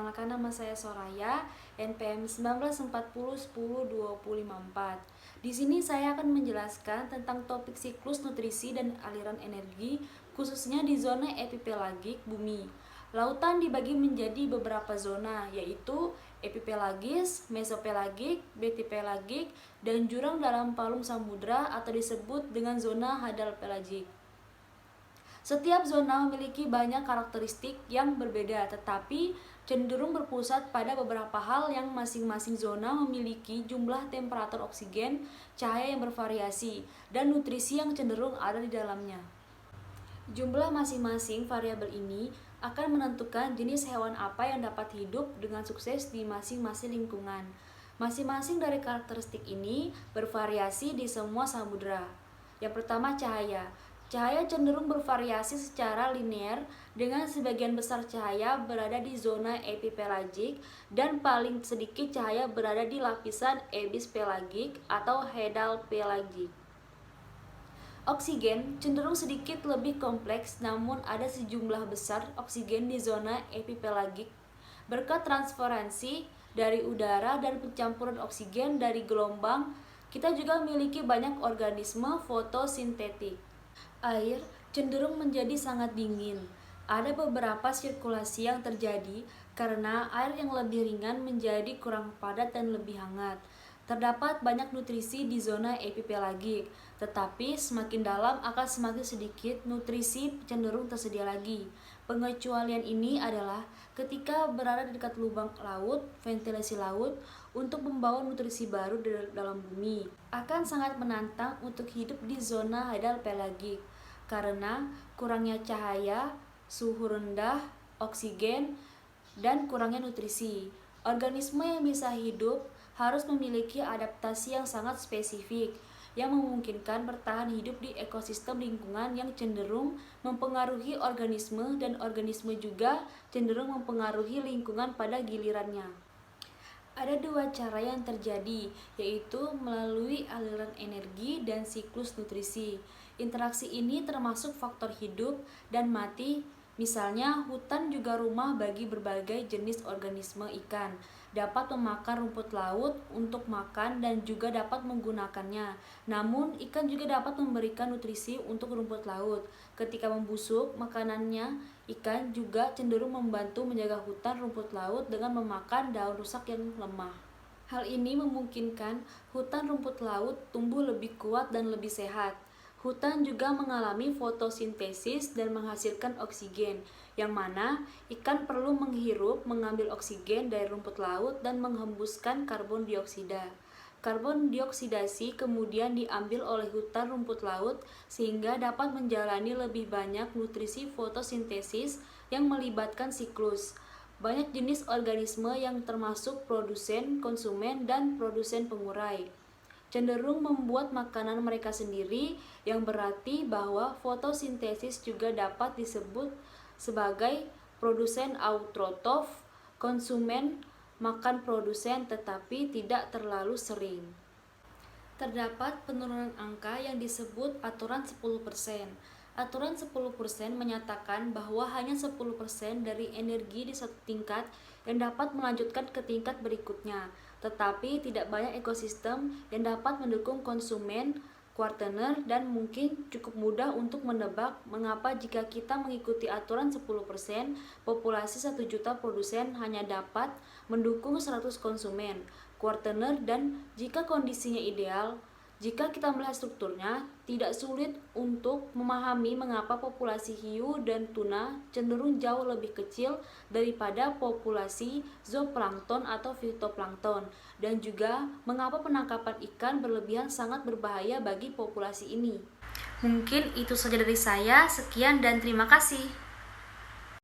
Perkenalkan, nama saya Soraya, NPM 1940102054. Di sini saya akan menjelaskan tentang topik siklus nutrisi dan aliran energi, khususnya di zona epipelagik bumi. Lautan dibagi menjadi beberapa zona, yaitu epipelagis, mesopelagik, bathypelagik, dan jurang dalam palung samudra atau disebut dengan zona hadal pelagik. Setiap zona memiliki banyak karakteristik yang berbeda, tetapi cenderung berpusat pada beberapa hal yang masing-masing zona memiliki jumlah temperatur oksigen, cahaya yang bervariasi, dan nutrisi yang cenderung ada di dalamnya. Jumlah masing-masing variabel ini akan menentukan jenis hewan apa yang dapat hidup dengan sukses di masing-masing lingkungan. Masing-masing dari karakteristik ini bervariasi di semua samudra. Yang pertama, cahaya. Cahaya cenderung bervariasi secara linear dengan sebagian besar cahaya berada di zona epipelagik dan paling sedikit cahaya berada di lapisan ebispelagik atau hedal pelagik. Oksigen cenderung sedikit lebih kompleks, namun ada sejumlah besar oksigen di zona epipelagik berkat transferensi dari udara dan pencampuran oksigen dari gelombang. Kita juga memiliki banyak organisme fotosintetik. Air cenderung menjadi sangat dingin. Ada beberapa sirkulasi yang terjadi karena air yang lebih ringan menjadi kurang padat dan lebih hangat. Terdapat banyak nutrisi di zona epipelagik, tetapi semakin dalam akan semakin sedikit nutrisi cenderung tersedia lagi. Pengecualian ini adalah ketika berada di dekat lubang laut, ventilasi laut, untuk membawa nutrisi baru dalam bumi. Akan sangat menantang untuk hidup di zona hadal pelagik karena kurangnya cahaya, suhu rendah, oksigen, dan kurangnya nutrisi. Organisme yang bisa hidup harus memiliki adaptasi yang sangat spesifik yang memungkinkan bertahan hidup di ekosistem lingkungan yang cenderung mempengaruhi organisme, dan organisme juga cenderung mempengaruhi lingkungan pada gilirannya. Ada dua cara yang terjadi, yaitu melalui aliran energi dan siklus nutrisi. Interaksi ini termasuk faktor hidup dan mati. Misalnya, hutan juga rumah bagi berbagai jenis organisme ikan, dapat memakan rumput laut untuk makan dan juga dapat menggunakannya. Namun, ikan juga dapat memberikan nutrisi untuk rumput laut. Ketika membusuk makanannya, ikan juga cenderung membantu menjaga hutan rumput laut dengan memakan daun rusak yang lemah. Hal ini memungkinkan hutan rumput laut tumbuh lebih kuat dan lebih sehat. Hutan juga mengalami fotosintesis dan menghasilkan oksigen, yang mana ikan perlu mengambil oksigen dari rumput laut dan menghembuskan karbon dioksida. Karbon dioksidasi kemudian diambil oleh hutan rumput laut sehingga dapat menjalani lebih banyak nutrisi fotosintesis yang melibatkan siklus. Banyak jenis organisme yang termasuk produsen, konsumen, dan produsen pengurai cenderung membuat makanan mereka sendiri, yang berarti bahwa fotosintesis juga dapat disebut sebagai produsen autotrof. Konsumen makan produsen tetapi tidak terlalu sering. Terdapat penurunan angka yang disebut aturan 10%. Aturan 10% menyatakan bahwa hanya 10% dari energi di satu tingkat yang dapat melanjutkan ke tingkat berikutnya, tetapi tidak banyak ekosistem yang dapat mendukung konsumen kuartener, dan mungkin cukup mudah untuk menebak mengapa jika kita mengikuti aturan 10%, populasi 1 juta produsen hanya dapat mendukung 100 konsumen kuartener, dan jika kondisinya ideal, jika kita melihat strukturnya, tidak sulit untuk memahami mengapa populasi hiu dan tuna cenderung jauh lebih kecil daripada populasi zooplankton atau fitoplankton, dan juga mengapa penangkapan ikan berlebihan sangat berbahaya bagi populasi ini. Mungkin itu saja dari saya, sekian dan terima kasih.